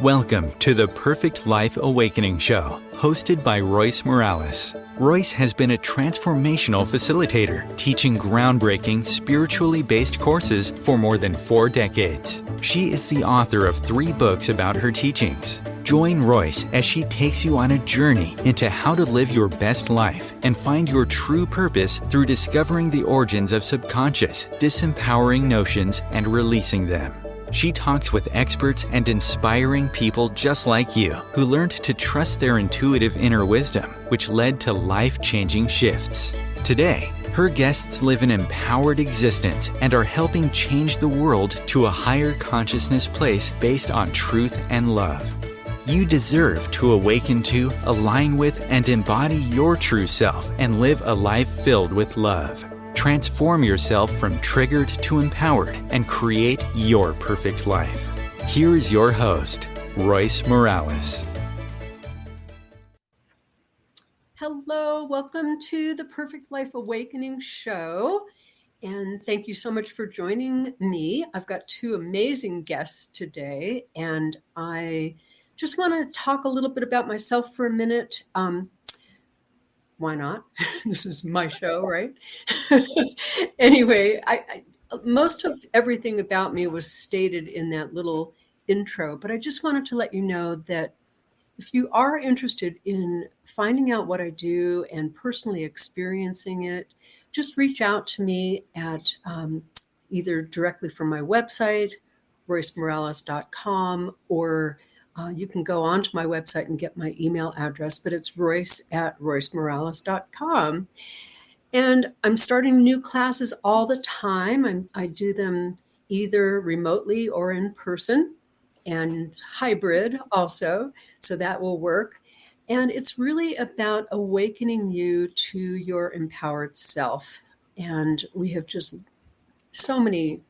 Welcome to the Perfect Life Awakening Show, hosted by Royce Morales. Royce has been a transformational facilitator, teaching groundbreaking, spiritually based courses for more than 4 decades. She is the author of 3 books about her teachings. Join Royce as she takes you on a journey into how to live your best life and find your true purpose through discovering the origins of subconscious, disempowering notions and releasing them. She talks with experts and inspiring people just like you who learned to trust their intuitive inner wisdom, which led to life-changing shifts. Today, her guests live an empowered existence and are helping change the world to a higher consciousness place based on truth and love. You deserve to awaken to, align with, and embody your true self and live a life filled with love. Transform yourself from triggered to empowered and create your perfect life. Here is your host, Royce Morales. Hello, welcome to the Perfect Life Awakening Show. And thank you so much for joining me. I've got 2 amazing guests today, and I just want to talk a little bit about myself for a minute. Why not? This is my show, right? Anyway, I most of everything about me was stated in that little intro, but I just wanted to let you know that if you are interested in finding out what I do and personally experiencing it, just reach out to me at either directly from my website, roycemorales.com, or you can go onto my website and get my email address, but it's royce@roycemorales.com. And I'm starting new classes all the time. I do them either remotely or in person and hybrid also, so that will work. And it's really about awakening you to your empowered self. And we have just so many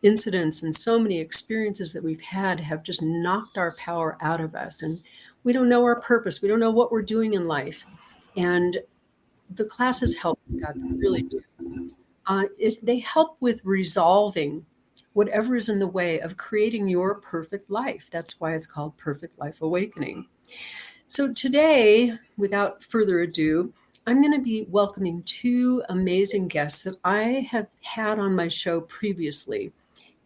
incidents and so many experiences that we've had have just knocked our power out of us, and we don't know our purpose. We don't know what we're doing in life, and the classes help. God, they really do. They help with resolving whatever is in the way of creating your perfect life. That's why it's called Perfect Life Awakening. So today, without further ado, I'm going to be welcoming 2 amazing guests that I have had on my show previously.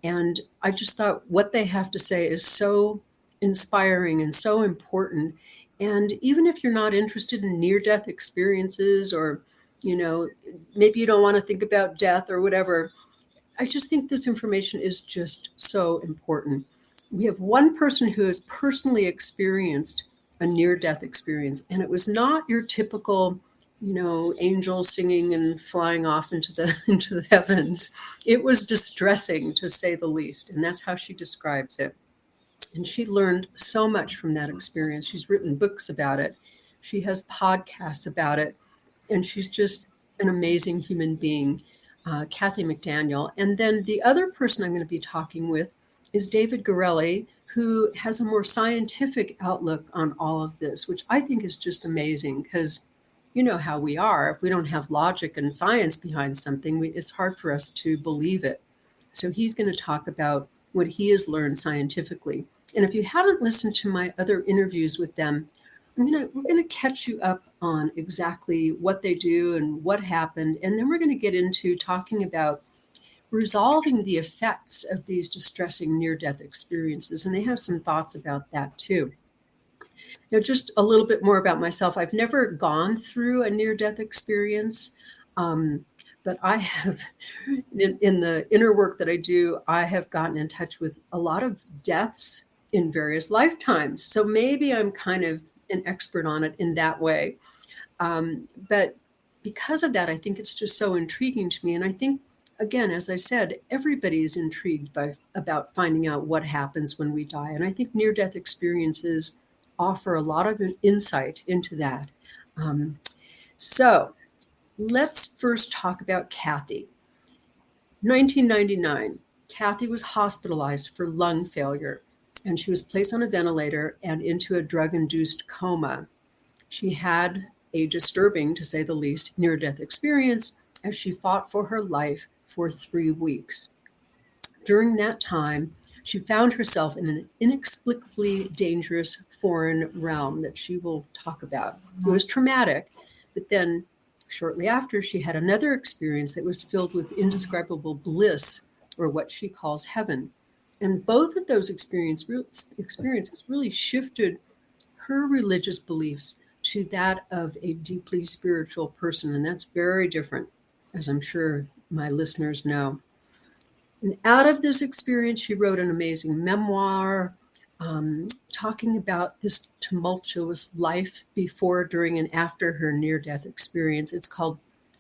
And I just thought what they have to say is so inspiring and so important. And even if you're not interested in near-death experiences, or, maybe you don't want to think about death or whatever, I just think this information is just so important. We have one person who has personally experienced a near-death experience, and it was not your typical angels singing and flying off into the heavens. It was distressing, to say the least, and that's how she describes it. And she learned so much from that experience. She's written books about it. She has podcasts about it, and she's just an amazing human being, Kathy McDaniel. And then the other person I'm going to be talking with is David Gerrilli, who has a more scientific outlook on all of this, which I think is just amazing, because you know how we are. If we don't have logic and science behind something, it's hard for us to believe it. So he's going to talk about what he has learned scientifically. And if you haven't listened to my other interviews with them, we're going to catch you up on exactly what they do and what happened. And then we're going to get into talking about resolving the effects of these distressing near-death experiences. And they have some thoughts about that too. Now, just a little bit more about myself. I've never gone through a near-death experience, but I have, in the inner work that I do, I have gotten in touch with a lot of deaths in various lifetimes. So maybe I'm kind of an expert on it in that way. But because of that, I think it's just so intriguing to me. And I think, again, as I said, everybody is intrigued about finding out what happens when we die. And I think near-death experiences offer a lot of insight into that. So let's first talk about Kathy. 1999, Kathy was hospitalized for lung failure, and she was placed on a ventilator and into a drug-induced coma. She had a disturbing, to say the least, near-death experience as she fought for her life for 3 weeks. During that time, She found herself in an inexplicably dangerous foreign realm that she will talk about. It was traumatic, but then shortly after, she had another experience that was filled with indescribable bliss, or what she calls heaven. And both of those experiences really shifted her religious beliefs to that of a deeply spiritual person. And that's very different, as I'm sure my listeners know. And out of this experience, she wrote an amazing memoir talking about this tumultuous life before, during, and after her near-death experience. It's called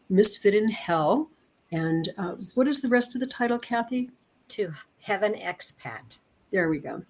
Misfit in Hell. And what is the rest of the title, Kathy? To Heaven Expat. There we go.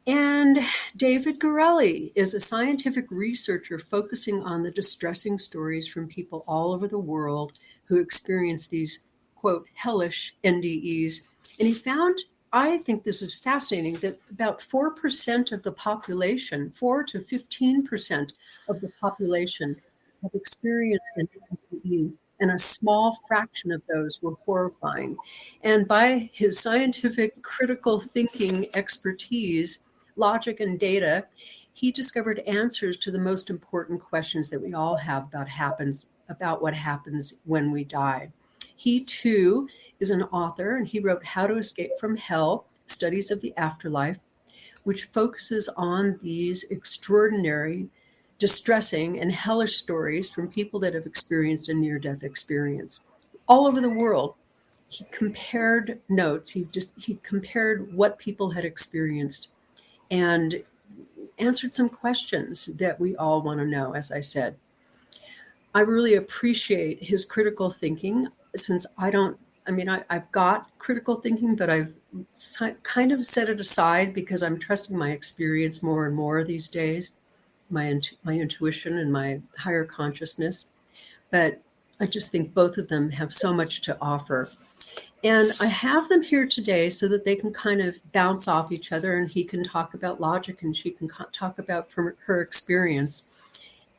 And David Gerrilli is a scientific researcher focusing on the distressing stories from people all over the world who experience these, quote, hellish NDEs. And he found, I think this is fascinating, that about 4% of the population, 4 to 15% of the population have experienced an NDE, and a small fraction of those were horrifying. And by his scientific critical thinking expertise, logic, and data, he discovered answers to the most important questions that we all have about what happens when we die. He too is an author, and he wrote How to Escape from Hell: Studies of the Afterlife, which focuses on these extraordinary, distressing, and hellish stories from people that have experienced a near-death experience all over the world. He compared notes. He compared what people had experienced and answered some questions that we all want to know, as I said. I really appreciate his critical thinking, since I've got critical thinking, but I've kind of set it aside because I'm trusting my experience more and more these days, my intuition and my higher consciousness. But I just think both of them have so much to offer. And I have them here today so that they can kind of bounce off each other, and he can talk about logic and she can talk about from her experience.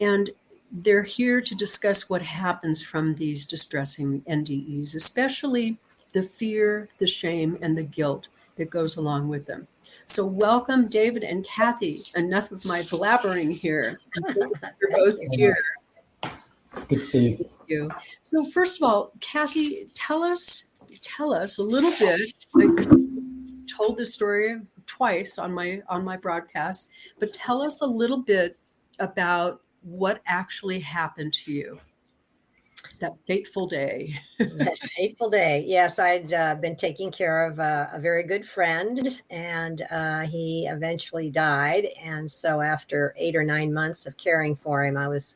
And they're here to discuss what happens from these distressing NDEs, especially the fear, the shame, and the guilt that goes along with them. So welcome, David and Kathy. Enough of my blabbering here. You're both here. Good to see Thank you. So first of all, Kathy, tell us a little bit. I told this story twice on my broadcast, but tell us a little bit about what actually happened to you that fateful day. That fateful day. Yes, I'd been taking care of a very good friend, and he eventually died. And so after 8 or 9 months of caring for him, I was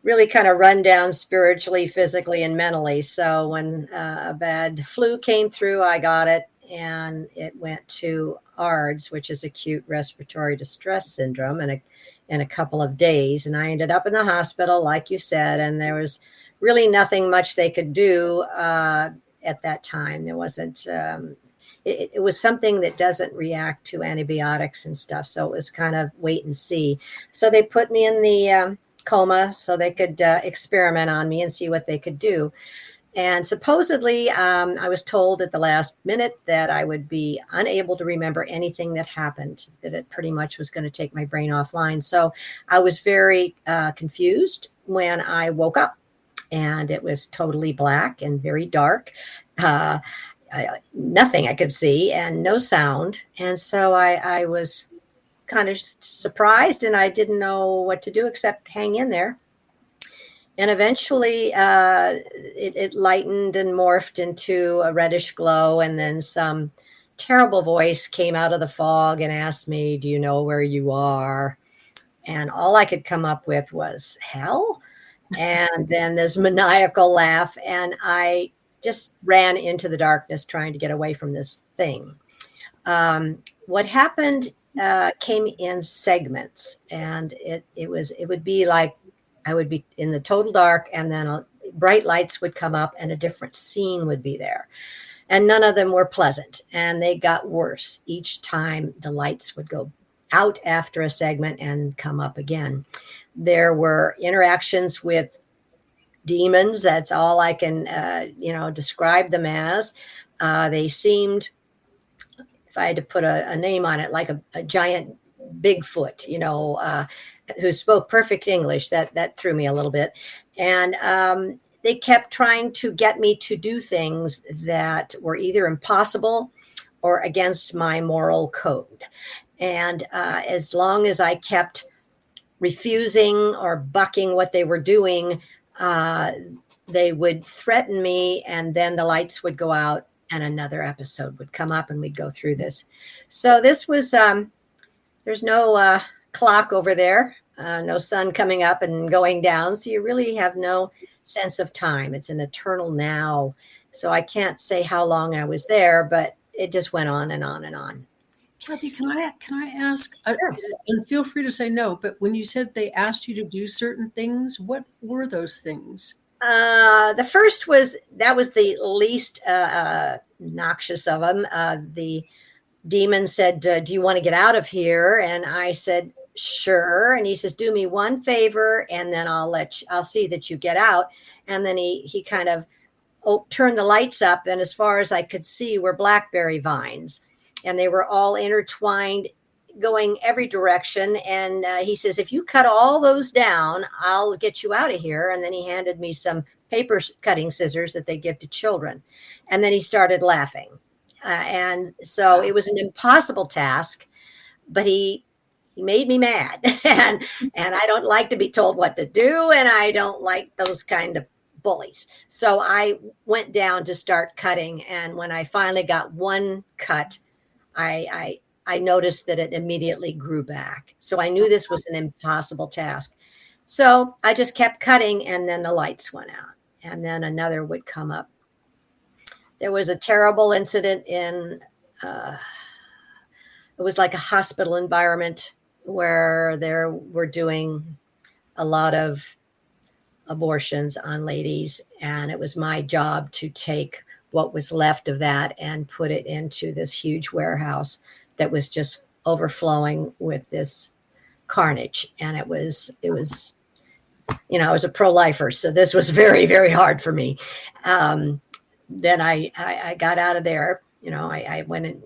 really kind of run down spiritually, physically, and mentally. So when a bad flu came through, I got it, and it went to ARDS, which is acute respiratory distress syndrome, in a couple of days. And I ended up in the hospital, like you said, and there was really nothing much they could do at that time. There wasn't, it was something that doesn't react to antibiotics and stuff. So it was kind of wait and see. So they put me in the coma so they could experiment on me and see what they could do. And supposedly, I was told at the last minute that I would be unable to remember anything that happened, that it pretty much was going to take my brain offline. So I was very confused when I woke up, and it was totally black and very dark. Nothing I could see and no sound. And so I was kind of surprised, and I didn't know what to do except hang in there. And eventually it lightened and morphed into a reddish glow. And then some terrible voice came out of the fog and asked me, "Do you know where you are?" And all I could come up with was hell. And then this maniacal laugh. And I just ran into the darkness trying to get away from this thing. What happened came in segments. And it would be like, I would be in the total dark, and then bright lights would come up and a different scene would be there. And none of them were pleasant. And they got worse each time the lights would go out after a segment and come up again. There were interactions with demons. That's all I can, describe them as. They seemed if I had to put a name on it, like a giant Bigfoot, who spoke perfect English. That threw me a little bit. And they kept trying to get me to do things that were either impossible or against my moral code. And as long as I kept refusing or bucking what they were doing, they would threaten me, and then the lights would go out and another episode would come up and we'd go through this. So this was, there's no clock over there, no sun coming up and going down. So you really have no sense of time. It's an eternal now. So I can't say how long I was there, but it just went on and on and on. Kathy, can I ask, Sure. and feel free to say no, but when you said they asked you to do certain things, what were those things? The first was the least noxious of them. The demon said, do you want to get out of here? And I said, sure. And he says, do me one favor, and then I'll see that you get out. And then he kind of turned the lights up, and as far as I could see were blackberry vines, and they were all intertwined, going every direction. And he says, if you cut all those down, I'll get you out of here. And then he handed me some paper cutting scissors that they give to children. And then he started laughing. And so it was an impossible task, but he made me mad. and I don't like to be told what to do. And I don't like those kind of bullies. So I went down to start cutting. And when I finally got one cut, I noticed that it immediately grew back. So I knew this was an impossible task. So I just kept cutting, and then the lights went out, and then another would come up. There was a terrible incident it was like a hospital environment where they were doing a lot of abortions on ladies. And it was my job to take what was left of that and put it into this huge warehouse that was just overflowing with this carnage. And it was, I was a pro-lifer. So this was very, very hard for me. Then I got out of there, I went and,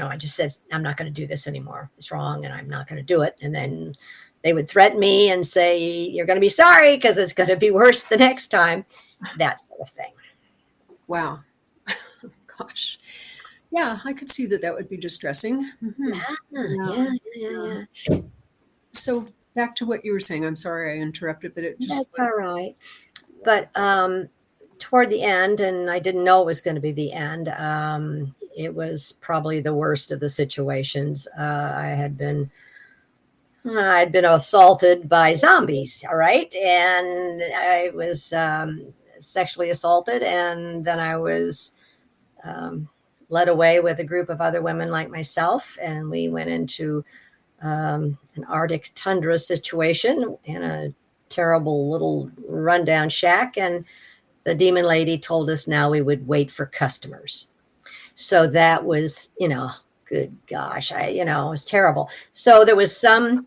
I just said, I'm not going to do this anymore. It's wrong. And I'm not going to do it. And then they would threaten me and say, you're going to be sorry because it's going to be worse the next time. That sort of thing. Wow. Gosh. Yeah, I could see that would be distressing. Mm-hmm. Yeah. So back to what you were saying. I'm sorry I interrupted, but That's all right. But toward the end, and I didn't know it was going to be the end, it was probably the worst of the situations. I'd been assaulted by zombies, all right? And I was sexually assaulted, and then I was led away with a group of other women like myself, and we went into an Arctic tundra situation in a terrible little rundown shack, and the demon lady told us now we would wait for customers. So that was, good gosh, it was terrible. So there was some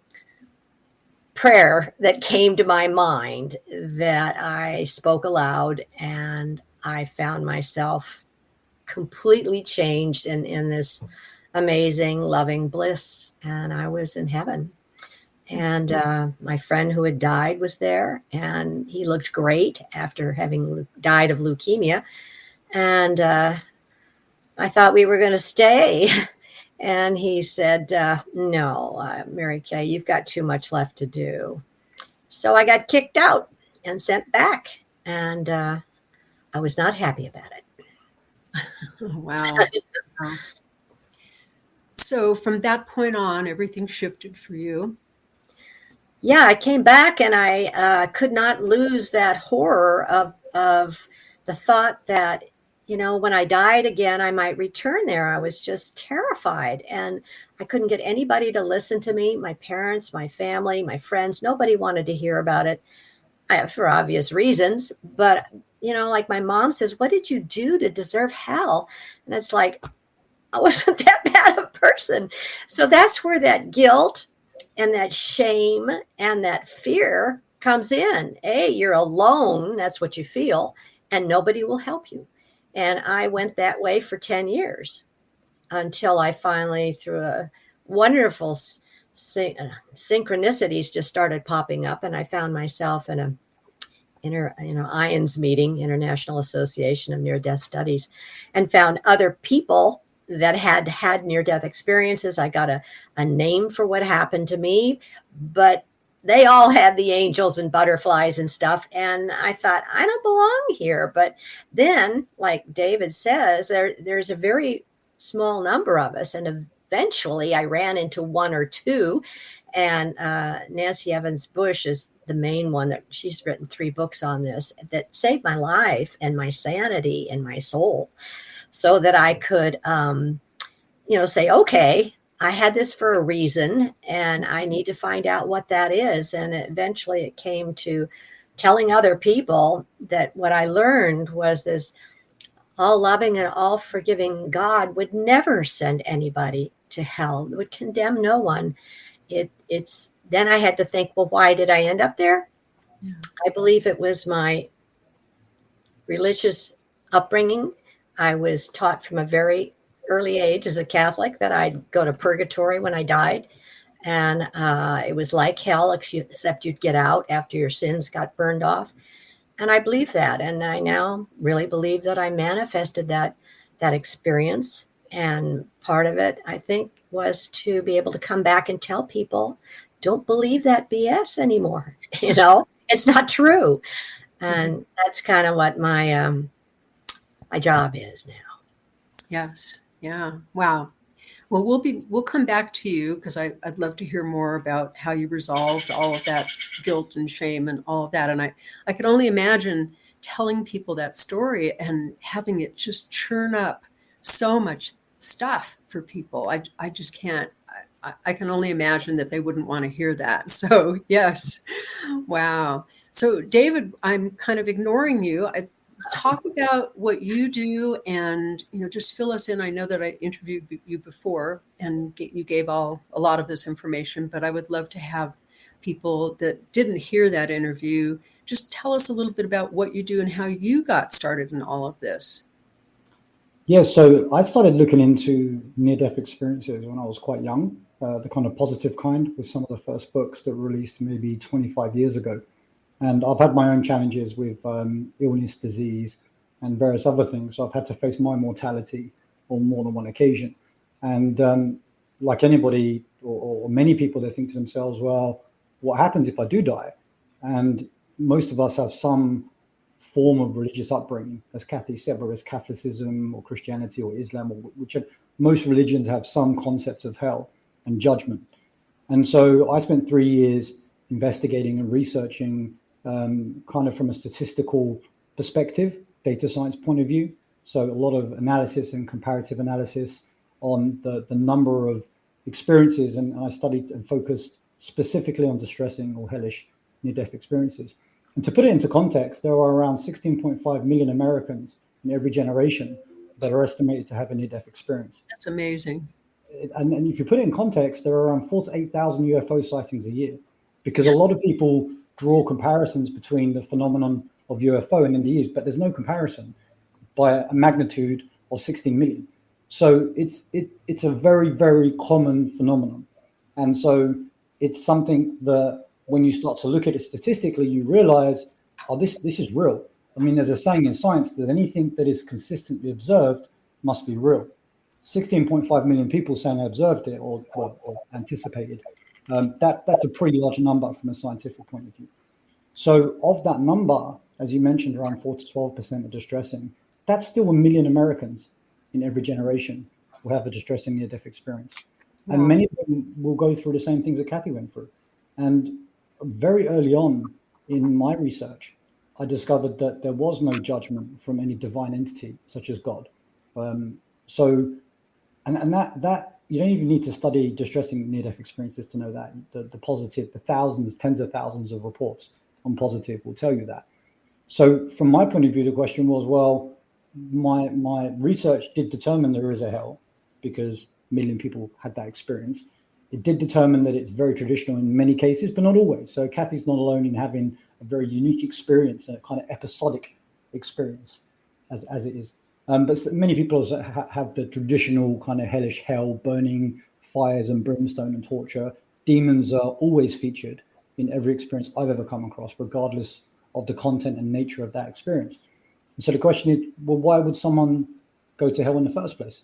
prayer that came to my mind that I spoke aloud, and I found myself completely changed in this amazing, loving bliss. And I was in heaven. And my friend who had died was there, and he looked great after having died of leukemia. And I thought we were going to stay. And he said, no, Mary Kay, you've got too much left to do. So I got kicked out and sent back. And I was not happy about it. Wow. So from that point on, everything shifted for you. Yeah, I came back, and I could not lose that horror of the thought that, when I died again, I might return there. I was just terrified, and I couldn't get anybody to listen to me. My parents, my family, my friends, nobody wanted to hear about it for obvious reasons. But, like my mom says, what did you do to deserve hell? And it's like, I wasn't that bad of a person. So that's where that guilt and that shame and that fear comes in. You're alone. That's what you feel. And nobody will help you. And I went that way for 10 years. until I finally, through a wonderful synchronicities, just started popping up, and I found myself in a IANS meeting, International Association of Near-Death Studies, and found other people that had near-death experiences. I got a name for what happened to me, but they all had the angels and butterflies and stuff. And I thought, I don't belong here. But then, like David says, there's a very small number of us. And eventually I ran into one or two. And Nancy Evans Bush is the main one that she's written 3 books on this that saved my life and my sanity and my soul, so that I could, say, okay, I had this for a reason and I need to find out what that is. And eventually it came to telling other people that what I learned was this all loving and all forgiving God would never send anybody to hell, would condemn no one. It's then I had to think, well, why did I end up there? Yeah. I believe it was my religious upbringing. I was taught from a very early age as a Catholic that I'd go to purgatory when I died. And it was like hell, except you'd get out after your sins got burned off. And I believe that. And I now really believe that I manifested that experience. And part of it, I think, was to be able to come back and tell people, don't believe that BS anymore. It's not true. And that's kind of what my job is now. Yes. Yeah. Wow. Well, we'll come back to you because I'd love to hear more about how you resolved all of that guilt and shame and all of that. And I could only imagine telling people that story and having it just churn up so much stuff for people. I just can't. I can only imagine that they wouldn't want to hear that. So yes. Wow. So David, I'm kind of ignoring you. Talk about what you do and, just fill us in. I know that I interviewed you before and you gave a lot of this information, but I would love to have people that didn't hear that interview just tell us a little bit about what you do and how you got started in all of this. Yeah, so I started looking into near-death experiences when I was quite young, the kind of positive kind, with some of the first books that were released maybe 25 years ago. And I've had my own challenges with illness, disease, and various other things. So I've had to face my mortality on more than one occasion. And like anybody or many people, they think to themselves, well, what happens if I do die? And most of us have some form of religious upbringing, as Kathy said, whether it's Catholicism or Christianity or Islam, or whichever. Most religions have some concept of hell and judgment. And so I spent 3 years investigating and researching kind of from a statistical perspective, data science point of view. So a lot of analysis and comparative analysis on the number of experiences. And I studied and focused specifically on distressing or hellish near-death experiences. And to put it into context, there are around 16.5 million Americans in every generation that are estimated to have a near-death experience. That's amazing. And if you put it in context, there are around 4,000 to 8,000 UFO sightings a year, because a lot of people draw comparisons between the phenomenon of UFO and NDEs, but there's no comparison by a magnitude of 16 million. So it's a very, very common phenomenon. And so it's something that when you start to look at it statistically, you realize, oh, this is real. I mean, there's a saying in science that anything that is consistently observed must be real. 16.5 million people saying they observed it or anticipated. That's a pretty large number from a scientific point of view. So of that number, as you mentioned, around 4 to 12% are distressing. That's still 1 million Americans in every generation will have a distressing near-death experience. Wow. And many of them will go through the same things that Kathy went through. And very early on in my research, I discovered that there was no judgment from any divine entity such as God. So that you don't even need to study distressing near-death experiences to know that. The positive, the thousands, tens of thousands of reports on positive will tell you that. So from my point of view, the question was, well, my research did determine there is a hell because 1 million people had that experience. It did determine that it's very traditional in many cases, but not always. So Kathy's not alone in having a very unique experience and a kind of episodic experience as it is. But many people have the traditional kind of hellish hell, burning fires and brimstone and torture. Demons are always featured in every experience I've ever come across, regardless of the content and nature of that experience. And so the question is, well, why would someone go to hell in the first place?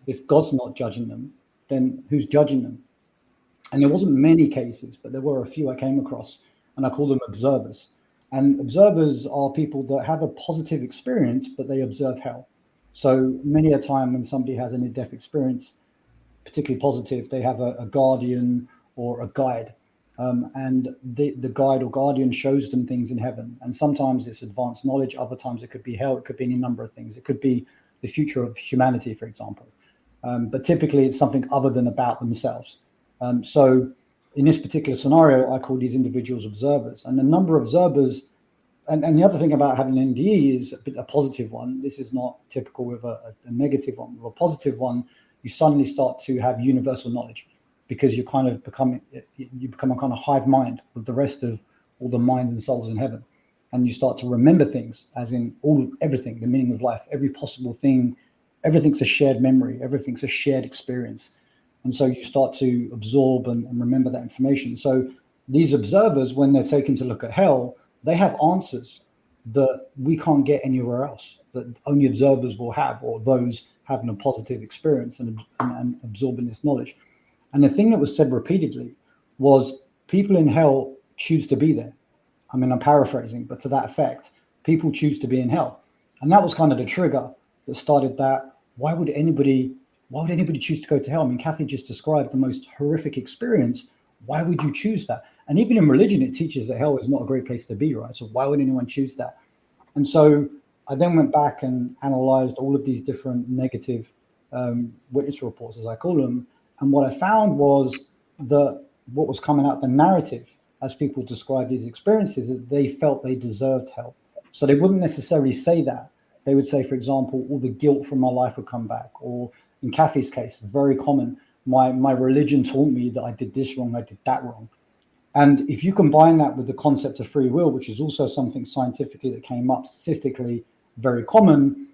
If God's not judging them, then who's judging them? And there wasn't many cases, but there were a few I came across, and I call them observers. And observers are people that have a positive experience, but they observe hell. So many a time when somebody has a near-death experience, particularly positive, they have a guardian or a guide. And the guide or guardian shows them things in heaven. And sometimes it's advanced knowledge. Other times it could be hell. It could be any number of things. It could be the future of humanity, for example. But typically it's something other than about themselves. So in this particular scenario, I call these individuals observers. And the number of observers, and the other thing about having an NDE is a positive one. This is not typical with a negative one. With a positive one, you suddenly start to have universal knowledge, because you become a kind of hive mind with the rest of all the minds and souls in heaven. And you start to remember things, as in everything, the meaning of life, every possible thing. Everything's a shared memory. Everything's a shared experience. And so you start to absorb and remember that information. So these observers, when they're taken to look at hell, they have answers that we can't get anywhere else, that only observers will have, or those having a positive experience and absorbing this knowledge. And the thing that was said repeatedly was, people in hell choose to be there. I mean, I'm paraphrasing, but to that effect, people choose to be in hell. And that was kind of the trigger that started that. Why would anybody choose to go to hell? I mean, Kathy just described the most horrific experience. Why would you choose that? And even in religion, it teaches that hell is not a great place to be, right? So why would anyone choose that? And so I then went back and analyzed all of these different negative witness reports, as I call them. And what I found was that what was coming out, the narrative, as people describe these experiences, is they felt they deserved hell. So they wouldn't necessarily say that. They would say, for example, all the guilt from my life would come back. Or in Kathy's case, very common, my religion taught me that I did this wrong, I did that wrong. And if you combine that with the concept of free will, which is also something scientifically that came up, statistically very common,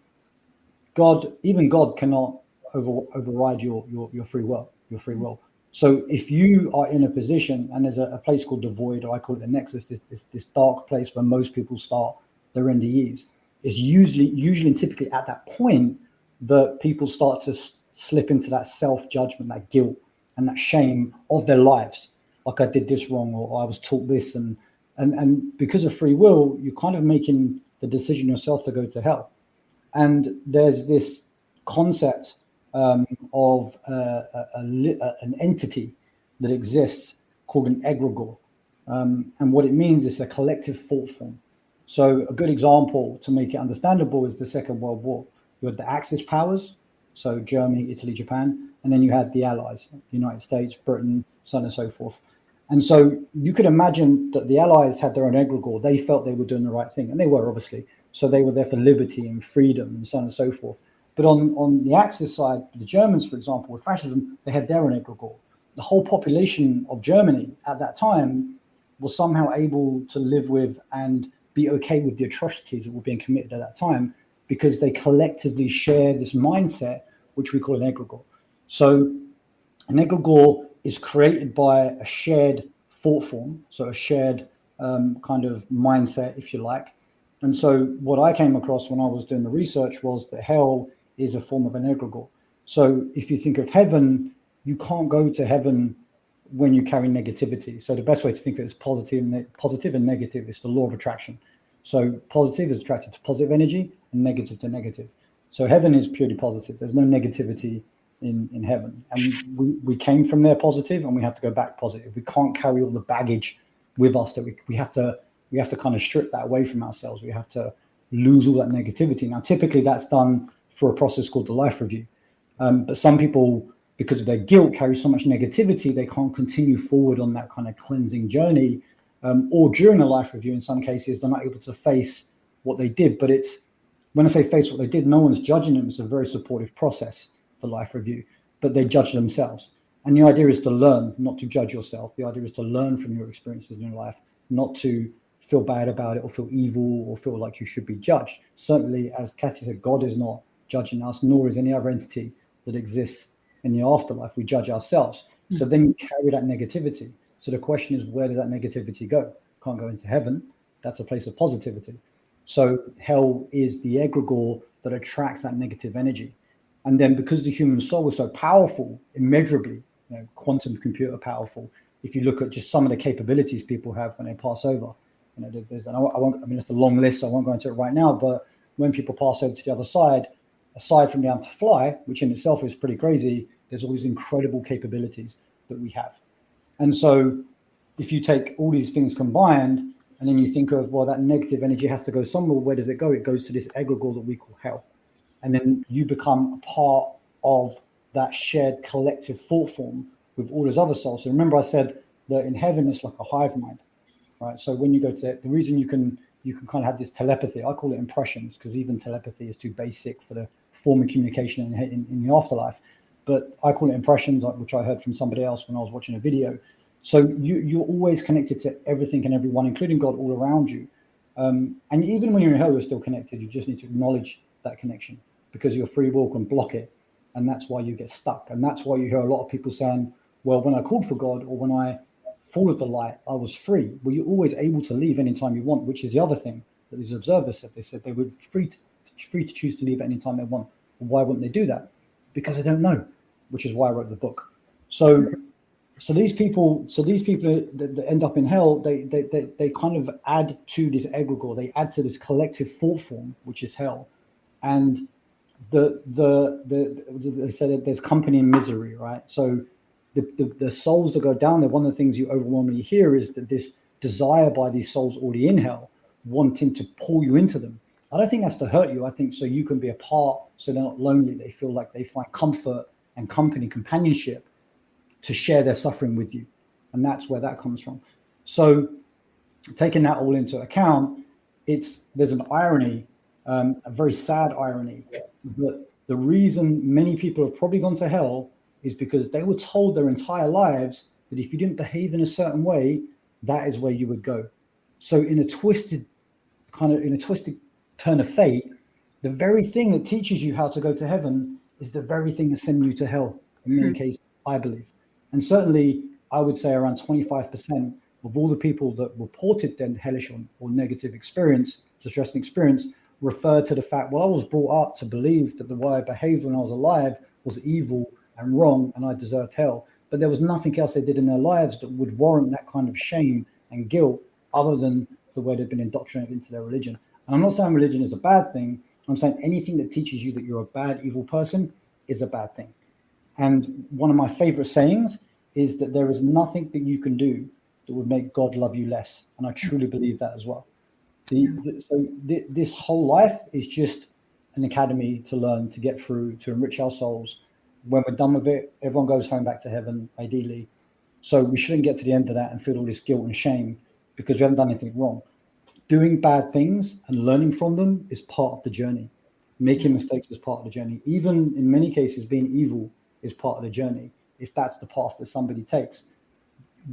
even God cannot override your free will. So if you are in a position, and there's a place called the void, or I call it the nexus, this dark place where most people start their NDEs, is usually and typically at that point that people start to slip into that self-judgment, that guilt and that shame of their lives. Like, I did this wrong, or I was taught this. And because of free will, you're kind of making the decision yourself to go to hell. And there's this concept of an entity that exists called an egregore. And what it means is a collective thought form. So a good example to make it understandable is the Second World War. You had the Axis powers, so Germany, Italy, Japan, and then you had the Allies, United States, Britain, so on and so forth. And so you could imagine that the Allies had their own egregore. They felt they were doing the right thing, and they were, obviously. So they were there for liberty and freedom and so on and so forth. But on the Axis side, the Germans, for example, with fascism, they had their own egregore. The whole population of Germany at that time was somehow able to live with and be okay with the atrocities that were being committed at that time, because they collectively share this mindset, which we call an egregore. So an egregore is created by a shared thought form, so a shared kind of mindset, if you like. And so what I came across when I was doing the research was that hell is a form of an egregore. So if you think of heaven, you can't go to heaven when you carry negativity. So the best way to think of it is positive and negative. It's the law of attraction. So positive is attracted to positive energy, and negative to negative. So heaven is purely positive. There's no negativity in heaven. And we came from there positive, and we have to go back positive. We can't carry all the baggage with us that we have to kind of strip that away from ourselves. We have to lose all that negativity. Now, typically that's done for a process called the life review. But some people, because of their guilt, carry so much negativity, they can't continue forward on that kind of cleansing journey. Or during a life review, in some cases, they're not able to face what they did. But when I say face what they did, no one's judging them. It's a very supportive process, the life review, but they judge themselves. And the idea is to learn, not to judge yourself. The idea is to learn from your experiences in your life, not to feel bad about it or feel evil or feel like you should be judged. Certainly, as Kathy said, God is not judging us, nor is any other entity that exists in the afterlife. We judge ourselves. So then you carry that negativity. So the question is, where does that negativity go? Can't go into heaven. That's a place of positivity. So hell is the egregore that attracts that negative energy. And then because the human soul is so powerful, immeasurably, quantum computer powerful, if you look at just some of the capabilities people have when they pass over, it's a long list, so I won't go into it right now, but when people pass over to the other side, aside from being able to fly, which in itself is pretty crazy, there's all these incredible capabilities that we have. And so if you take all these things combined, and then you think of, well, that negative energy has to go somewhere, where does it go? It goes to this egregore that we call hell. And then you become a part of that shared collective thought form with all those other souls. So remember I said that in heaven, it's like a hive mind, right? So when you go to the reason you can kind of have this telepathy, I call it impressions, because even telepathy is too basic for the form of communication in the afterlife. But I call it impressions, which I heard from somebody else when I was watching a video. So you're always connected to everything and everyone, including God, all around you. And even when you're in hell, you're still connected. You just need to acknowledge that connection, because your free will can block it. And that's why you get stuck. And that's why you hear a lot of people saying, well, when I called for God, or when I followed the light, I was free. Well, you're always able to leave anytime you want, which is the other thing that these observers said. They said they were free to choose to leave at any time they want. Why wouldn't they do that? Because they don't know, which is why I wrote the book. So these people that end up in hell, they kind of add to this egregore. They add to this collective thought form, which is hell. And they said that there's company in misery, right? So the souls that go down there, one of the things you overwhelmingly hear is that this desire by these souls already in hell, wanting to pull you into them. I don't think that's to hurt you. I think so you can be a part, so they're not lonely. They feel like they find comfort and company, companionship, to share their suffering with you. And that's where that comes from. So taking that all into account, there's an irony, a very sad irony, that the reason many people have probably gone to hell is because they were told their entire lives that if you didn't behave in a certain way, that is where you would go. So in a twisted turn of fate, the very thing that teaches you how to go to heaven is the very thing that's sending you to hell, in many cases, I believe. And certainly, I would say around 25% of all the people that reported their hellish or negative experience, distressing experience, refer to the fact, well, I was brought up to believe that the way I behaved when I was alive was evil and wrong, and I deserved hell. But there was nothing else they did in their lives that would warrant that kind of shame and guilt, other than the way they've been indoctrinated into their religion. And I'm not saying religion is a bad thing. I'm saying anything that teaches you that you're a bad, evil person is a bad thing. And one of my favorite sayings is that there is nothing that you can do that would make God love you less. And I truly believe that as well. This whole life is just an academy to learn, to get through, to enrich our souls. When we're done with it, everyone goes home back to heaven, ideally. So we shouldn't get to the end of that and feel all this guilt and shame because we haven't done anything wrong. Doing bad things and learning from them is part of the journey. Making mistakes is part of the journey. Even in many cases, being evil is part of the journey, if that's the path that somebody takes.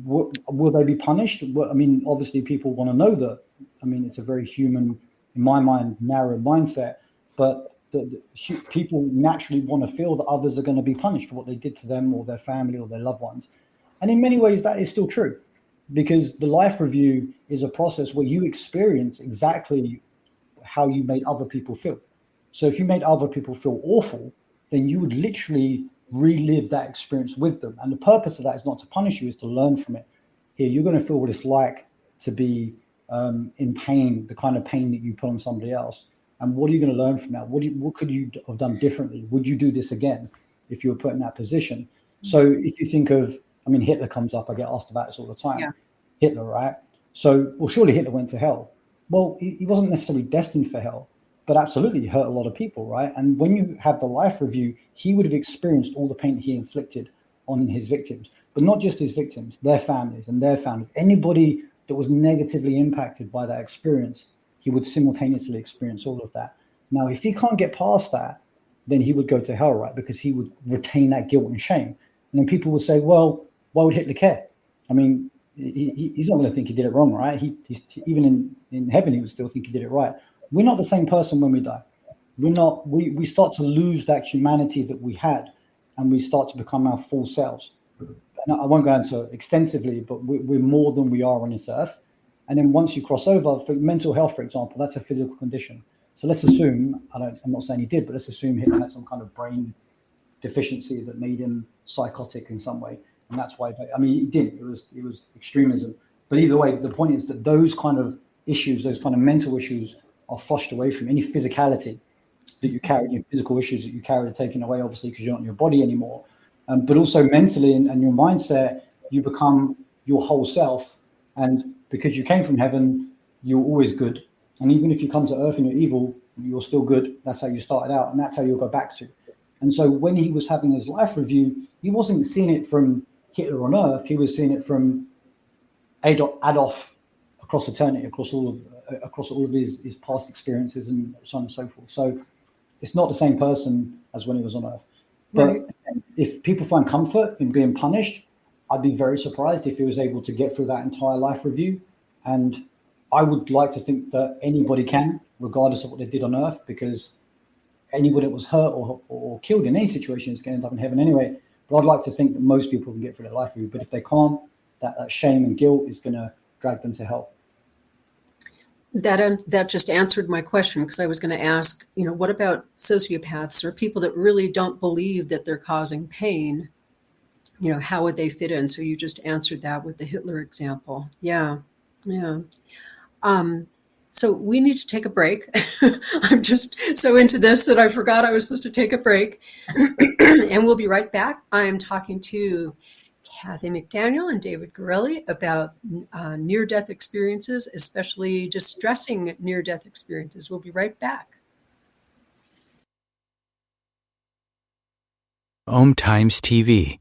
Will they be punished? Well, I mean, obviously people want to know that. I mean, it's a very human, in my mind, narrow mindset, but the people naturally want to feel that others are going to be punished for what they did to them or their family or their loved ones. And in many ways, that is still true, because the life review is a process where you experience exactly how you made other people feel. So if you made other people feel awful, then you would literally relive that experience with them. And the purpose of that is not to punish you, is to learn from it. Here, you're going to feel what it's like to be in pain, the kind of pain that you put on somebody else. And what are you going to learn from that? What could you have done differently? Would you do this again if you were put in that position? So if you think of, I mean, Hitler comes up, I get asked about this all the time. Yeah. Hitler, right? So, well, surely Hitler went to hell. Well, he wasn't necessarily destined for hell, but absolutely he hurt a lot of people, right? And when you have the life review, he would have experienced all the pain he inflicted on his victims, but not just his victims, their families and their families. Anybody that was negatively impacted by that experience, he would simultaneously experience all of that. Now, if he can't get past that, then he would go to hell, right? Because he would retain that guilt and shame. And then people would say, well, why would Hitler care? I mean, he's not going to think he did it wrong, right? He's even in heaven, he would still think he did it right. We're not the same person when we die. we start to lose that humanity that we had, and we start to become our full selves. And I won't go into extensively, but we're more than we are on this earth. And then once you cross over, for mental health, for example, that's a physical condition. So let's assume, I'm not saying he did, but let's assume Hitler had some kind of brain deficiency that made him psychotic in some way. And that's why, I mean, he didn't, it was extremism. But either way, the point is that those kind of issues, those kind of mental issues are flushed away from any physicality that you carry, your physical issues that you carry are taken away, obviously, because you're not in your body anymore. But also mentally and your mindset, you become your whole self. And because you came from heaven, you're always good. And even if you come to earth and you're evil, you're still good. That's how you started out, and that's how you'll go back to. And so when he was having his life review, he wasn't seeing it from Hitler on earth. He was seeing it from Adolf across eternity, across all of his past experiences and so on and so forth. So it's not the same person as when he was on earth. But Right. if people find comfort in being punished, I'd be very surprised if he was able to get through that entire life review. And I would like to think that anybody can, regardless of what they did on earth, because anybody that was hurt or killed in any situation is going to end up in heaven anyway. But I'd like to think that most people can get through their life review. But if they can't, that shame and guilt is going to drag them to hell. That just answered my question, because I was going to ask, what about sociopaths or people that really don't believe that they're causing pain? How would they fit in? So you just answered that with the Hitler example. Yeah. So we need to take a break. I'm just so into this that I forgot I was supposed to take a break. And we'll be right back. I'm talking to Kathy McDaniel and David Gerrilli about near-death experiences, especially distressing near-death experiences. We'll be right back. OMTimes TV.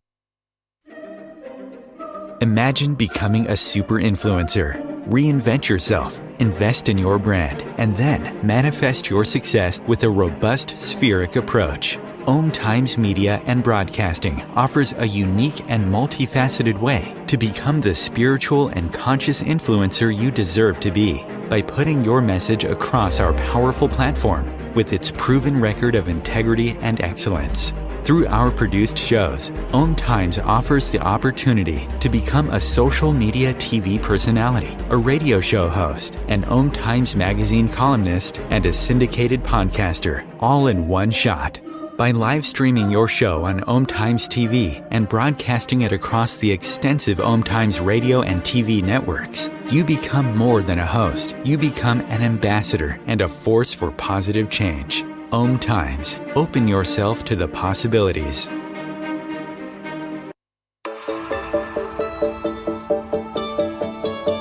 Imagine becoming a super influencer. Reinvent yourself, invest in your brand, and then manifest your success with a robust spheric approach. OMTimes Media and Broadcasting offers a unique and multifaceted way to become the spiritual and conscious influencer you deserve to be by putting your message across our powerful platform with its proven record of integrity and excellence. Through our produced shows, OMTimes offers the opportunity to become a social media TV personality, a radio show host, an OMTimes magazine columnist, and a syndicated podcaster, all in one shot. By live streaming your show on OMTimes TV and broadcasting it across the extensive OMTimes radio and TV networks, you become more than a host. You become an ambassador and a force for positive change. OMTimes. Open yourself to the possibilities.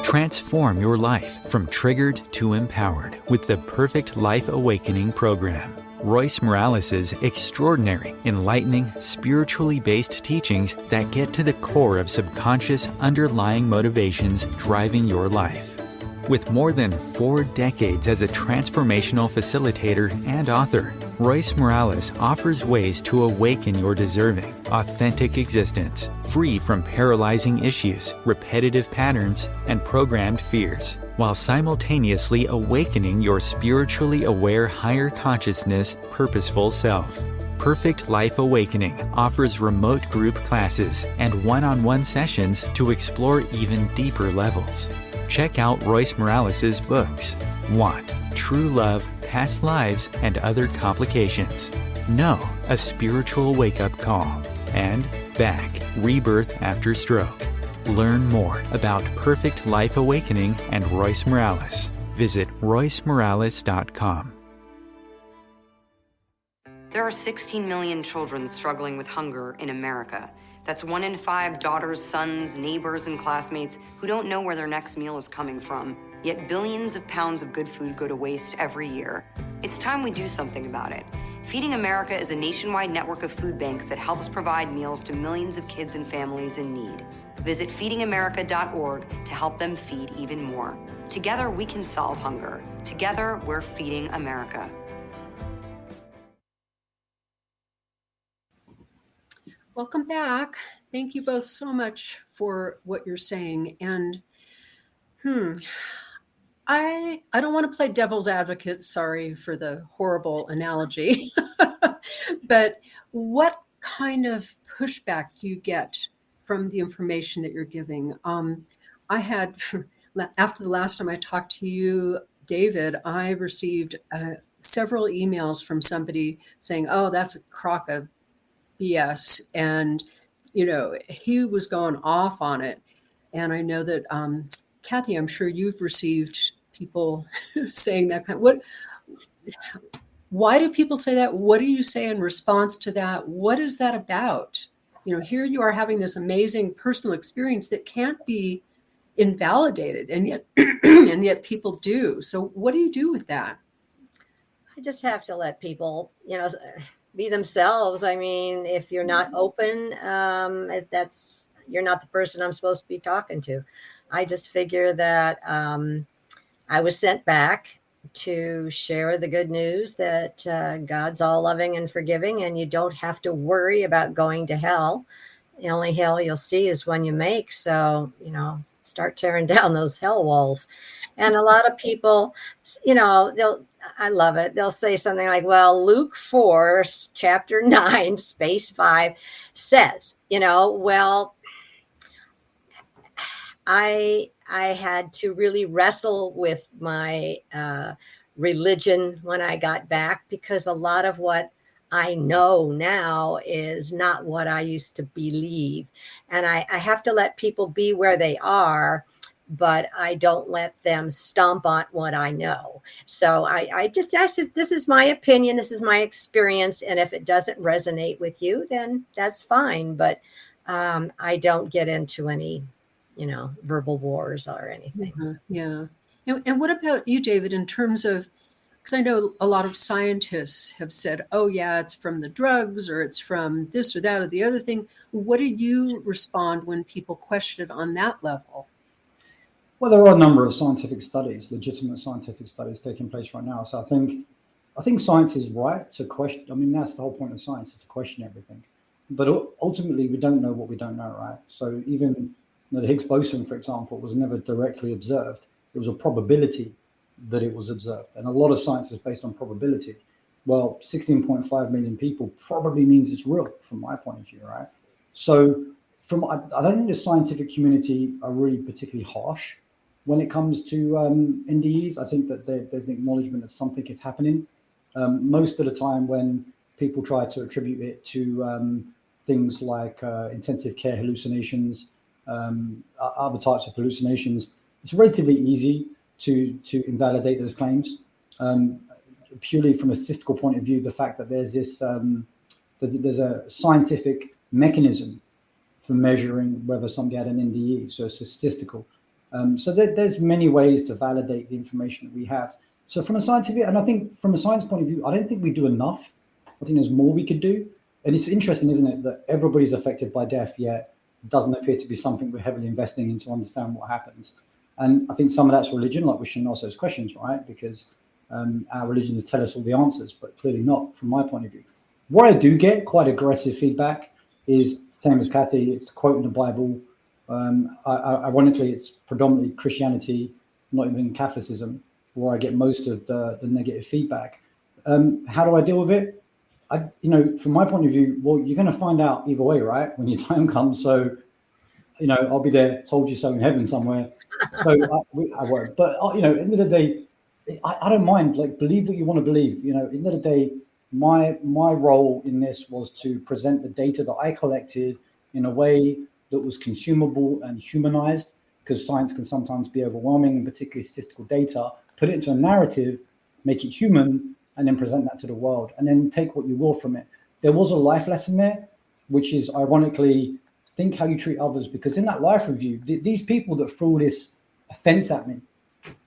Transform your life from triggered to empowered with the Perfect Life Awakening program. Royce Morales' extraordinary, enlightening, spiritually based teachings that get to the core of subconscious underlying motivations driving your life. With more than 4 decades as a transformational facilitator and author, Royce Morales offers ways to awaken your deserving, authentic existence, free from paralyzing issues, repetitive patterns, and programmed fears, while simultaneously awakening your spiritually aware higher consciousness, purposeful self. Perfect Life Awakening offers remote group classes and one-on-one sessions to explore even deeper levels. Check out Royce Morales' books, Want, True Love, Past Lives, and Other Complications. No, A Spiritual Wake-Up Call. And Back, Rebirth After Stroke. Learn more about Perfect Life Awakening and Royce Morales. Visit roycemorales.com. There are 16 million children struggling with hunger in America. That's 1 in 5 daughters, sons, neighbors, and classmates who don't know where their next meal is coming from. Yet billions of pounds of good food go to waste every year. It's time we do something about it. Feeding America is a nationwide network of food banks that helps provide meals to millions of kids and families in need. Visit feedingamerica.org to help them feed even more. Together, we can solve hunger. Together, we're feeding America. Welcome back. Thank you both so much for what you're saying. And I don't want to play devil's advocate. Sorry for the horrible analogy. But what kind of pushback do you get from the information that you're giving? I had, after the last time I talked to you, David, I received several emails from somebody saying, oh, that's a crock of BS. And, he was going off on it. And I know that, Kathy, I'm sure you've received people saying that why do people say that? What do you say in response to that? What is that about? Here you are having this amazing personal experience that can't be invalidated, and yet and yet people do. So what do you do with that? I just have to let people, be themselves. I mean, if you're not open, you're not the person I'm supposed to be talking to. I just figure that I was sent back to share the good news that God's all loving and forgiving, and you don't have to worry about going to hell. The only hell you'll see is one you make. So, start tearing down those hell walls. And a lot of people, I love it. They'll say something like, well, Luke 4, chapter 9, space 5 says, well, I had to really wrestle with my religion when I got back, because a lot of what I know now is not what I used to believe. And I have to let people be where they are, but I don't let them stomp on what I know. So I said, this is my opinion, this is my experience. And if it doesn't resonate with you, then that's fine. But I don't get into any verbal wars or anything. Mm-hmm. Yeah. And what about you, David, in terms of, because I know a lot of scientists have said, oh, yeah, it's from the drugs, or it's from this or that or the other thing. What do you respond when people question it on that level? Well, there are a number of scientific studies, legitimate scientific studies taking place right now. So I think science is right to question. I mean, that's the whole point of science, is to question everything. But ultimately, we don't know what we don't know, right? So even the Higgs boson, for example, was never directly observed. It was a probability that it was observed. And a lot of science is based on probability. Well, 16.5 million people probably means it's real from my point of view, right? So I don't think the scientific community are really particularly harsh when it comes to NDEs. I think that there's an acknowledgement that something is happening. Most of the time when people try to attribute it to things like intensive care hallucinations, other types of hallucinations, it's relatively easy to invalidate those claims. Purely from a statistical point of view, the fact that there's this there's a scientific mechanism for measuring whether somebody had an NDE, so it's statistical. So there's many ways to validate the information that we have. So from a scientific, and I think from a science point of view, I don't think we do enough. I think there's more we could do. And it's interesting, isn't it, that everybody's affected by death, yet it doesn't appear to be something we're heavily investing in to understand what happens. And I think some of that's religion, like we shouldn't ask those questions, right? Because our religions tell us all the answers, but clearly not from my point of view. What I do get quite aggressive feedback is, same as Kathy, it's quoting the Bible. Ironically, it's predominantly Christianity, not even Catholicism, where I get most of the negative feedback. How do I deal with it? From my point of view, well, you're going to find out either way, right? When your time comes. So, I'll be there, told you so in heaven somewhere. So I won't. But, at the end of the day, I don't mind. Like, believe what you want to believe. At the end of the day, my role in this was to present the data that I collected in a way that was consumable and humanized, because science can sometimes be overwhelming, and particularly statistical data. Put it into a narrative, make it human, and then present that to the world, and then take what you will from it. There was a life lesson there, which is, ironically, think how you treat others, because in that life review, these people that threw this offense at me,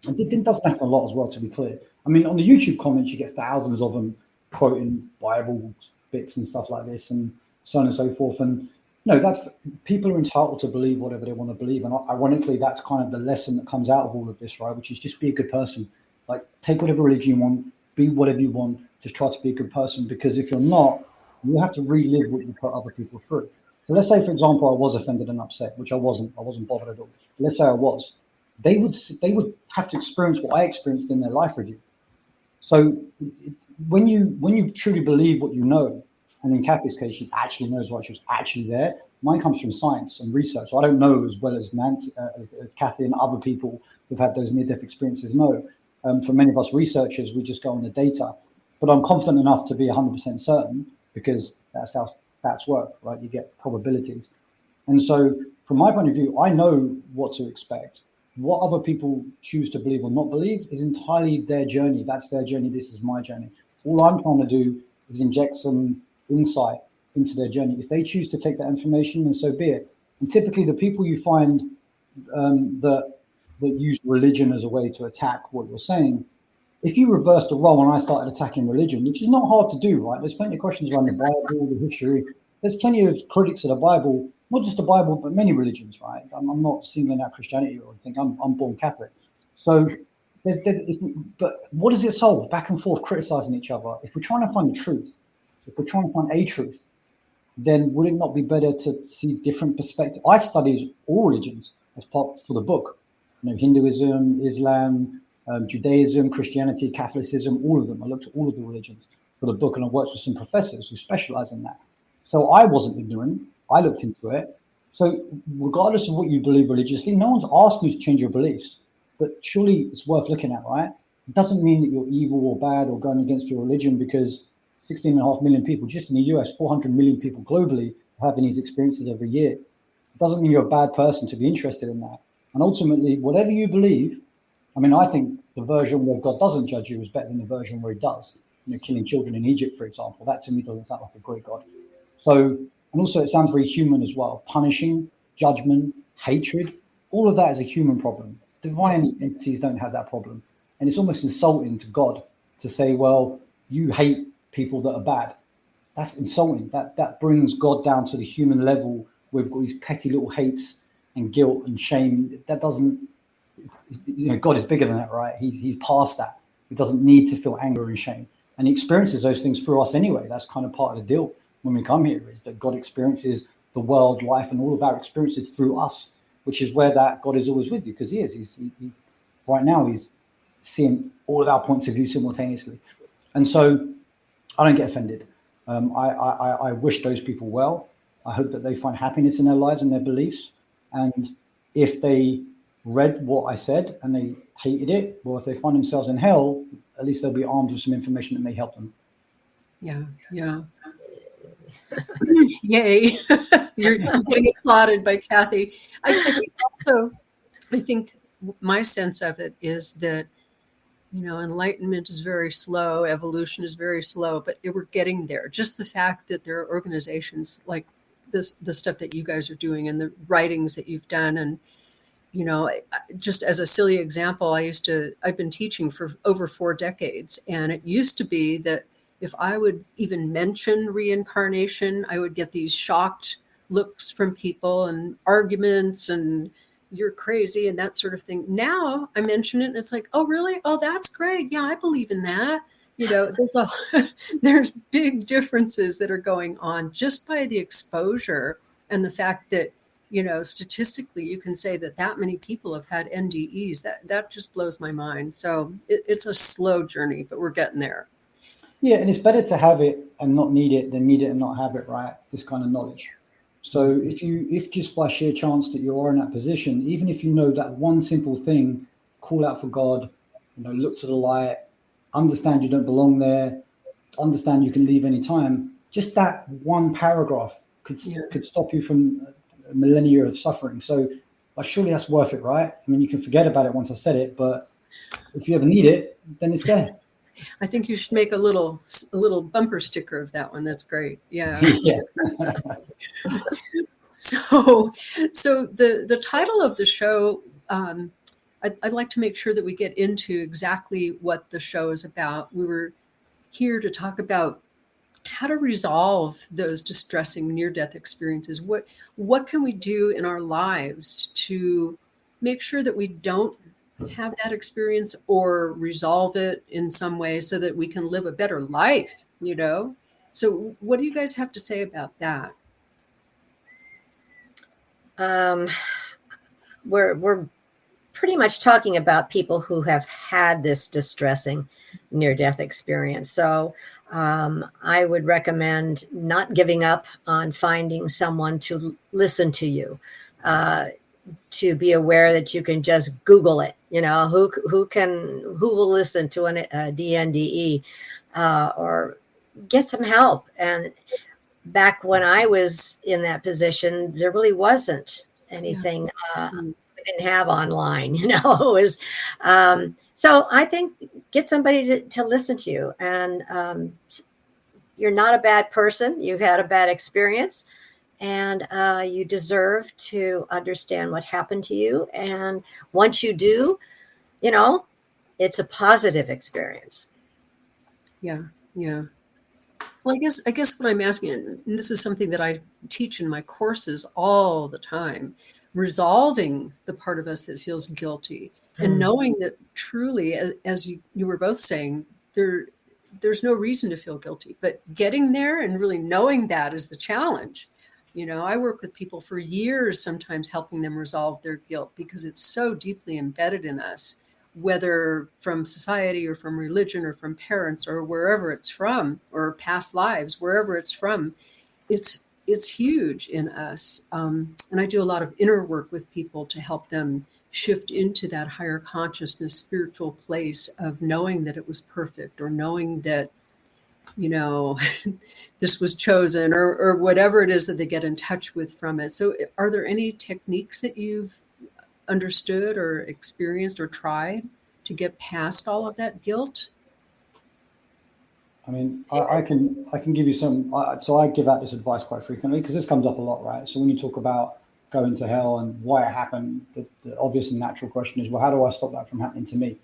and it doesn't happen a lot as well, to be clear. I mean, on the YouTube comments, you get thousands of them quoting Bible bits and stuff like this, and so on and so forth. And that's, people are entitled to believe whatever they want to believe. And ironically, that's kind of the lesson that comes out of all of this, right? Which is just be a good person. Like, take whatever religion you want, be whatever you want, just try to be a good person. Because if you're not, you have to relive what you put other people through. So let's say, for example, I was offended and upset, which I wasn't bothered at all. Let's say I was. they would have to experience what I experienced in their life review. So when you truly believe what you know, and in Kathy's case, she actually knows what she was actually there. Mine comes from science and research. So I don't know as well as Nancy, as Kathy and other people who've had those near-death experiences know. For many of us researchers, we just go on the data. But I'm confident enough to be 100% certain, because that's how stats work, right? You get probabilities. And so from my point of view, I know what to expect. What other people choose to believe or not believe is entirely their journey. That's their journey. This is my journey. All I'm trying to do is inject some insight into their journey. If they choose to take that information, then so be it. And typically the people you find that use religion as a way to attack what you're saying, if you reversed the role and I started attacking religion, which is not hard to do, right? There's plenty of questions around the Bible, the history. There's plenty of critics of the Bible, not just the Bible, but many religions, right? I'm not singling out Christianity or anything. I'm born Catholic. So, but what does it solve? Back and forth criticizing each other. If we're trying to find the truth, if we're trying to find a truth, then would it not be better to see different perspectives? I studied all religions as part for the book. You know, Hinduism, Islam, Judaism, Christianity, Catholicism, all of them. I looked at all of the religions for the book, and I worked with some professors who specialize in that. So I wasn't ignorant. I looked into it. So regardless of what you believe religiously, no one's asking you to change your beliefs, but surely it's worth looking at, right? It doesn't mean that you're evil or bad or going against your religion, because 16.5 million people just in the US, 400 million people globally are having these experiences every year. It doesn't mean you're a bad person to be interested in that. And ultimately, whatever you believe, I mean, I think the version where God doesn't judge you is better than the version where he does. You know, killing children in Egypt, for example, that to me doesn't sound like a great God. So, and also it sounds very human as well. Punishing, judgment, hatred, all of that is a human problem. Divine entities don't have that problem. And it's almost insulting to God to say, well, you hate people that are bad. That's insulting. That brings God down to the human level. We've got these petty little hates and guilt and shame. That doesn't, you know, God is bigger than that, right? He's past that. He doesn't need to feel anger and shame. And he experiences those things through us anyway. That's kind of part of the deal when we come here, is that God experiences the world, life, and all of our experiences through us, which is where that God is always with you, because he is. He right now, he's seeing all of our points of view simultaneously. And so I don't get offended. I wish those people well. I hope that they find happiness in their lives and their beliefs. And if they read what I said and they hated it, well, if they find themselves in hell, at least they'll be armed with some information that may help them. Yeah. Yay. You're getting applauded by Kathy. I think my sense of it is that, you know, enlightenment is very slow, evolution is very slow, but we're getting there. Just the fact that there are organizations like this, the stuff that you guys are doing and the writings that you've done. And, you know, just as a silly example, I've been teaching for over 4 decades. And it used to be that if I would even mention reincarnation, I would get these shocked looks from people and arguments and you're crazy and that sort of thing. Now I mention it and it's like, oh, really? Oh, that's great. Yeah, I believe in that. You know, there's big differences that are going on just by the exposure and the fact that, you know, statistically, you can say that many people have had NDEs. That just blows my mind. So it's a slow journey, but we're getting there. Yeah, and it's better to have it and not need it than need it and not have it, right? This kind of knowledge. So if just by sheer chance that you are in that position, even if you know that one simple thing, call out for God, you know, look to the light, understand you don't belong there, understand you can leave any time, just that one paragraph could stop you from a millennia of suffering. So surely that's worth it, right? I mean, you can forget about it once I said it, but if you ever need it, then it's there. I think you should make a little bumper sticker of that one. That's great. Yeah. Yeah. So the title of the show, I'd like to make sure that we get into exactly what the show is about. We were here to talk about how to resolve those distressing near-death experiences. What can we do in our lives to make sure that we don't have that experience or resolve it in some way so that we can live a better life, you know? So what do you guys have to say about that? We're pretty much talking about people who have had this distressing near-death experience. So I would recommend not giving up on finding someone to listen to you, to be aware that you can just Google it. Who will listen to a DNDE, or get some help. And back when I was in that position, there really wasn't anything. We didn't have online, it was. So I think get somebody to listen to you. And you're not a bad person. You've had a bad experience, and you deserve to understand what happened to you. And once you do, it's a positive experience. Yeah. Well, I guess what I'm asking, and this is something that I teach in my courses all the time, resolving the part of us that feels guilty, and knowing that truly, as you were both saying, there's no reason to feel guilty, but getting there and really knowing that is the challenge. I work with people for years, sometimes helping them resolve their guilt, because it's so deeply embedded in us, whether from society or from religion or from parents or wherever it's from, or past lives, wherever it's from. It's huge in us. And I do a lot of inner work with people to help them shift into that higher consciousness, spiritual place of knowing that it was perfect, or knowing that, this was chosen, or whatever it is that they get in touch with from it. So are there any techniques that you've understood or experienced or tried to get past all of that guilt? I mean, I can give you some. So I give out this advice quite frequently, because this comes up a lot, right? So when you talk about going to hell and why it happened, the obvious and natural question is, well, how do I stop that from happening to me?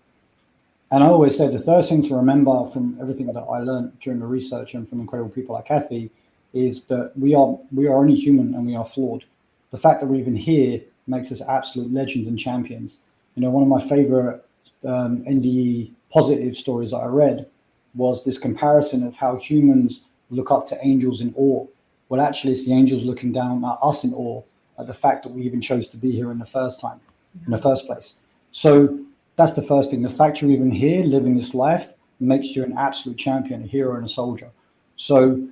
And I always say the first thing to remember from everything that I learned during the research and from incredible people like Kathy is that we are only human, and we are flawed. The fact that we're even here makes us absolute legends and champions. One of my favorite NDE positive stories that I read was this comparison of how humans look up to angels in awe. Well, actually, it's the angels looking down at us in awe at the fact that we even chose to be here in the first place. So that's the first thing. The fact you're even here living this life makes you an absolute champion, a hero, and a soldier. So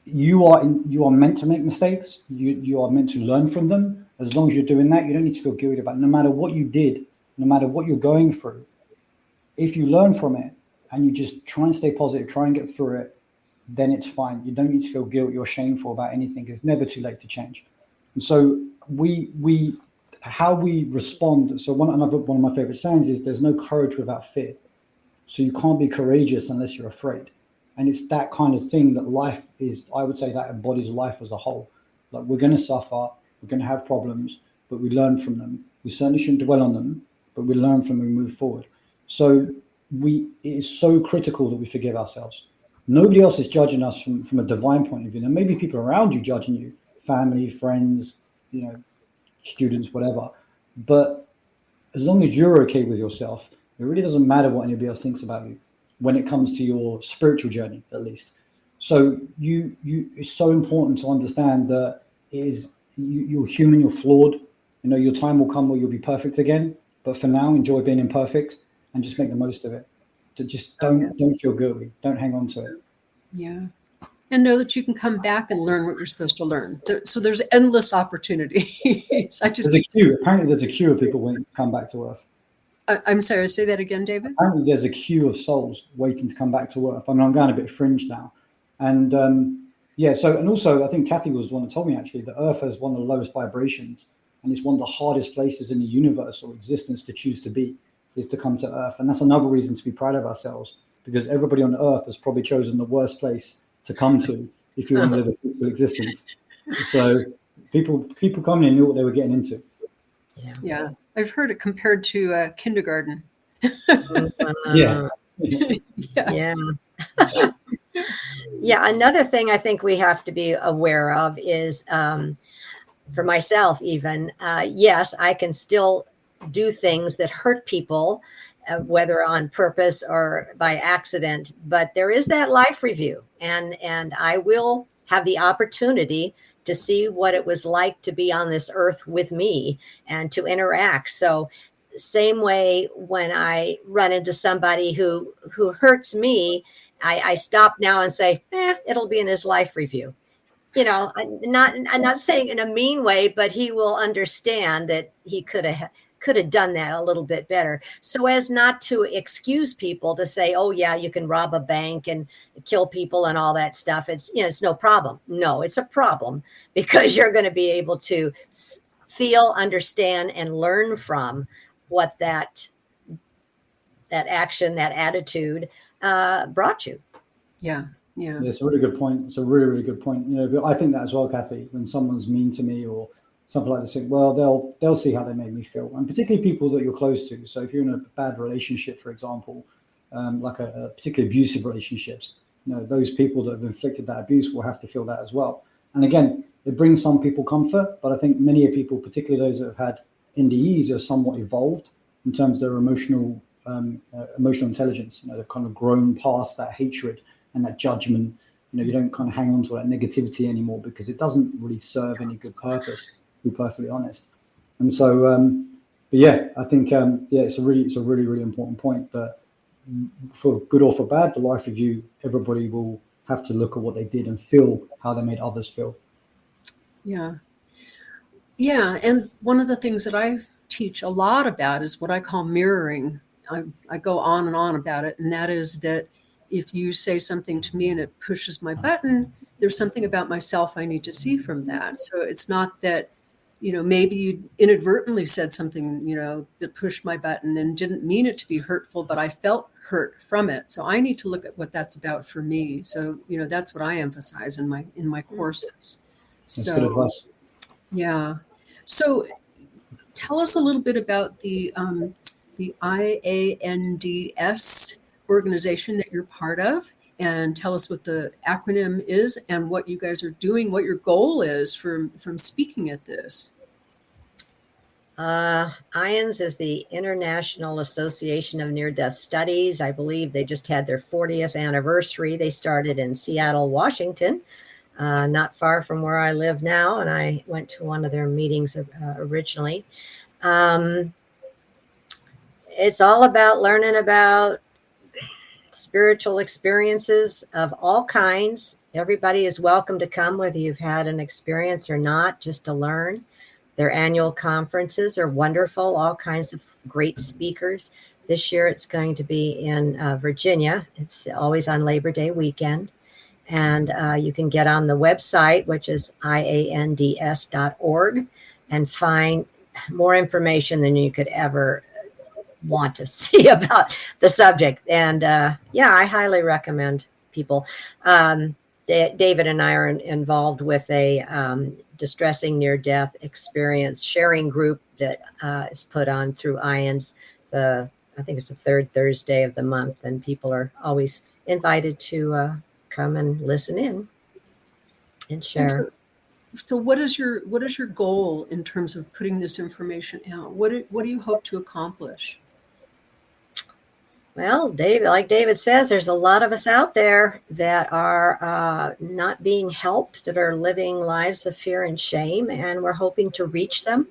you are meant to make mistakes. You are meant to learn from them. As long as you're doing that, you don't need to feel guilty about it. No matter what you did, no matter what you're going through, if you learn from it and you just try and stay positive, try and get through it, then it's fine. You don't need to feel guilty or shameful about anything. It's never too late to change. And so how we respond. So one of my favorite sayings is, there's no courage without fear. So you can't be courageous unless you're afraid. And it's that kind of thing that life is. I would say that embodies life as a whole. Like, we're going to suffer, we're going to have problems, but we learn from them. We certainly shouldn't dwell on them, but we learn from them and move forward. So it is so critical that we forgive ourselves. Nobody else is judging us from a divine point of view. And maybe people around you judging you, family, friends, students, whatever. But as long as you're okay with yourself, it really doesn't matter what anybody else thinks about you when it comes to your spiritual journey, at least. So it's so important to understand that you're human, you're flawed. Your time will come where you'll be perfect again. But for now, enjoy being imperfect and just make the most of it. Just don't feel guilty. Don't hang on to it. Yeah. And know that you can come back and learn what you're supposed to learn. So there's endless opportunities. There's a queue. Apparently there's a queue of people waiting to come back to Earth. I'm sorry, say that again, David? Apparently there's a queue of souls waiting to come back to Earth. I mean, I'm going a bit fringe now. And and also I think Kathy was the one that told me, actually, that Earth has one of the lowest vibrations, and it's one of the hardest places in the universe or existence to choose to be, is to come to Earth. And that's another reason to be proud of ourselves, because everybody on Earth has probably chosen the worst place to come to if you want to live a peaceful existence. So people coming in knew what they were getting into. Yeah. I've heard it compared to kindergarten. Yeah. Yeah. Another thing I think we have to be aware of is, for myself even, yes, I can still do things that hurt people, whether on purpose or by accident, but there is that life review, and I will have the opportunity to see what it was like to be on this earth with me and to interact. So same way when I run into somebody who hurts me, I stop now and say, it'll be in his life review. I'm not saying in a mean way, but he will understand that he could have done that a little bit better, so as not to excuse people to say, oh yeah, you can rob a bank and kill people and all that stuff. It's no problem. No, it's a problem, because you're going to be able to feel, understand, and learn from what that action, that attitude brought you. Yeah. Yeah. It's a really good point. It's a really, really good point. But I think that as well, Kathy, when someone's mean to me or something like this, well, they'll see how they made me feel, and particularly people that you're close to. So if you're in a bad relationship, for example, like a particularly abusive relationships, those people that have inflicted that abuse will have to feel that as well. And again, it brings some people comfort, but I think many people, particularly those that have had NDEs, are somewhat evolved in terms of their emotional intelligence. They've kind of grown past that hatred and that judgment. You don't kind of hang on to that negativity anymore, because it doesn't really serve any good purpose, to be perfectly honest. And so, but yeah, I think, it's a really, really important point that for good or for bad, the life review, everybody will have to look at what they did and feel how they made others feel. Yeah. Yeah. And one of the things that I teach a lot about is what I call mirroring. I go on and on about it. And that is that if you say something to me and it pushes my button, there's something about myself I need to see from that. So it's not that, maybe you inadvertently said something, that pushed my button and didn't mean it to be hurtful, but I felt hurt from it. So I need to look at what that's about for me. So, that's what I emphasize in my courses. That's good advice. Yeah. So tell us a little bit about the IANDS organization that you're part of, and tell us what the acronym is and what you guys are doing, what your goal is from speaking at this. IANDS is the International Association of Near-Death Studies. I believe they just had their 40th anniversary. They started in Seattle, Washington, not far from where I live now, and I went to one of their meetings originally. It's all about learning about spiritual experiences of all kinds. Everybody is welcome to come, whether you've had an experience or not, just to learn. Their annual conferences are wonderful, all kinds of great speakers. This year it's going to be in Virginia. It's always on Labor Day weekend. And you can get on the website, which is iands.org, and find more information than you could ever want to see about the subject. And I highly recommend people. David and I are involved with a distressing near-death experience sharing group that is put on through IANDS. I think it's the third Thursday of the month, and people are always invited to come and listen in and share. So what is your goal in terms of putting this information out? What do you hope to accomplish? Well, like David says, there's a lot of us out there that are not being helped, that are living lives of fear and shame, and we're hoping to reach them.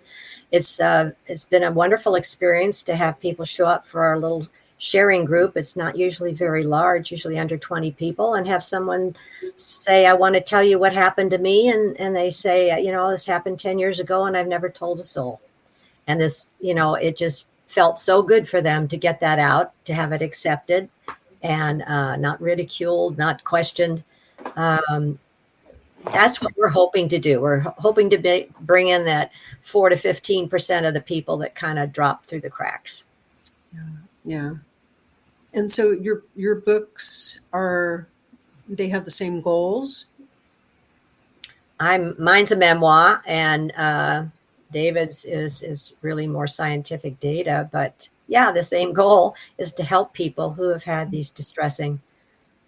It's been a wonderful experience to have people show up for our little sharing group. It's not usually very large, usually under 20 people, and have someone say, I want to tell you what happened to me. And they say, this happened 10 years ago and I've never told a soul. And this, it just felt so good for them to get that out, to have it accepted and not ridiculed, not questioned. That's what we're hoping to do. We're hoping to bring in that 4 to 15% of the people that kind of drop through the cracks. Yeah. And so your books they have the same goals? Mine's a memoir, and David's is really more scientific data, but the same goal is to help people who have had these distressing,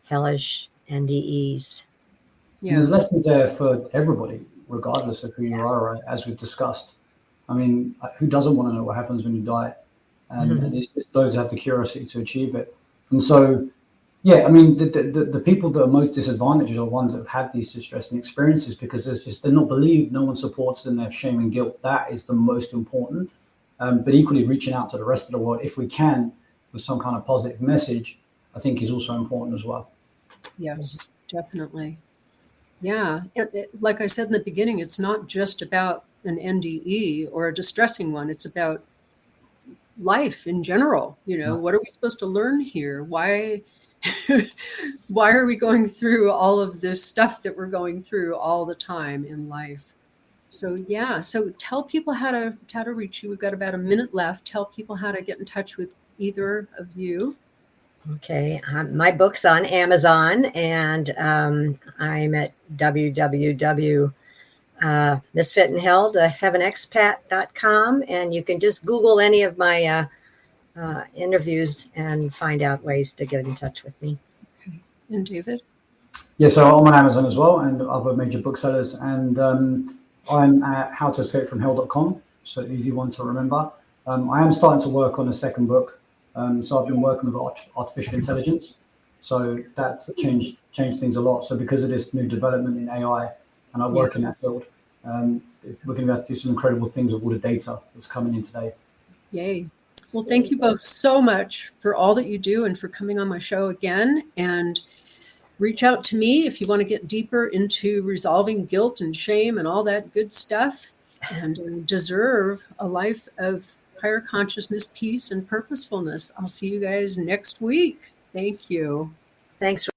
hellish NDEs. Yeah. There's lessons there for everybody, regardless of who you are, right? As we've discussed. I mean, who doesn't want to know what happens when you die? And it's just those who have the curiosity to achieve it. And so Yeah, I mean, the people that are most disadvantaged are the ones that have had these distressing experiences, because they're not believed, no one supports them, they have shame and guilt. That is the most important. But equally, reaching out to the rest of the world, if we can, with some kind of positive message, I think is also important as well. Yes, definitely. Yeah. Like I said in the beginning, it's not just about an NDE or a distressing one. It's about life in general. What are we supposed to learn here? Why why are we going through all of this stuff that we're going through all the time in life? So yeah, so tell people how to reach you. We've got about a minute left. Tell people how to get in touch with either of you. Okay, my book's on Amazon, and I'm at www.misfitandhell.heavenexpat.com, and you can just Google any of my interviews and find out ways to get in touch with me. Okay. And David? Yeah, so I'm on Amazon as well and other major booksellers, and I'm at howtoescapefromhell.com, so easy one to remember. I am starting to work on a second book. So I've been working with artificial intelligence. So that's changed things a lot. So because of this new development in AI, and I work in that field, we're going to be able to do some incredible things with all the data that's coming in today. Yay. Well, thank you both so much for all that you do and for coming on my show again. And reach out to me if you want to get deeper into resolving guilt and shame and all that good stuff, and deserve a life of higher consciousness, peace, and purposefulness. I'll see you guys next week. Thank you. Thanks.